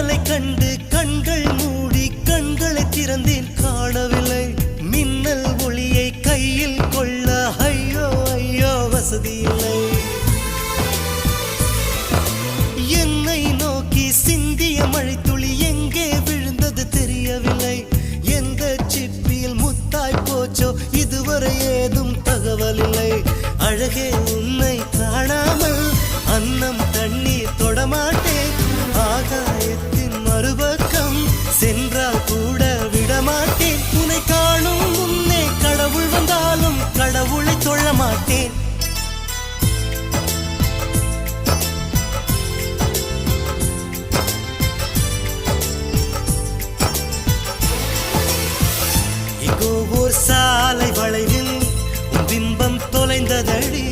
மின்னலை கண்டு கண்கள் மூடி கண்களை திறந்தேன் காணவில்லை மின்னல் ஒளியை கையில் கொள்ள ஐயோ ஐயோ வசதி இல்லை என்னை நோக்கி சிந்திய மழைத்துளி எங்கே விழுந்தது தெரியவில்லை எந்த சிப்பியில் முத்தாய் போச்சோ இதுவரை ஏதும் தகவல் இல்லை அழகே உன்னை காணாமல் அன்னம் தண்ணீர் தொடமாட்டேன் ஆகாயத்தின் மறுபக்கம் சென்றால் கூட விடமாட்டேன் உன்னை காணும் முன்னே கடவுள் வந்தாலும் கடவுளை தொழ மாட்டேன் எங்கோ ஓர் சாலை வளைவில் உன் பிம்பம் தொலைந்ததடி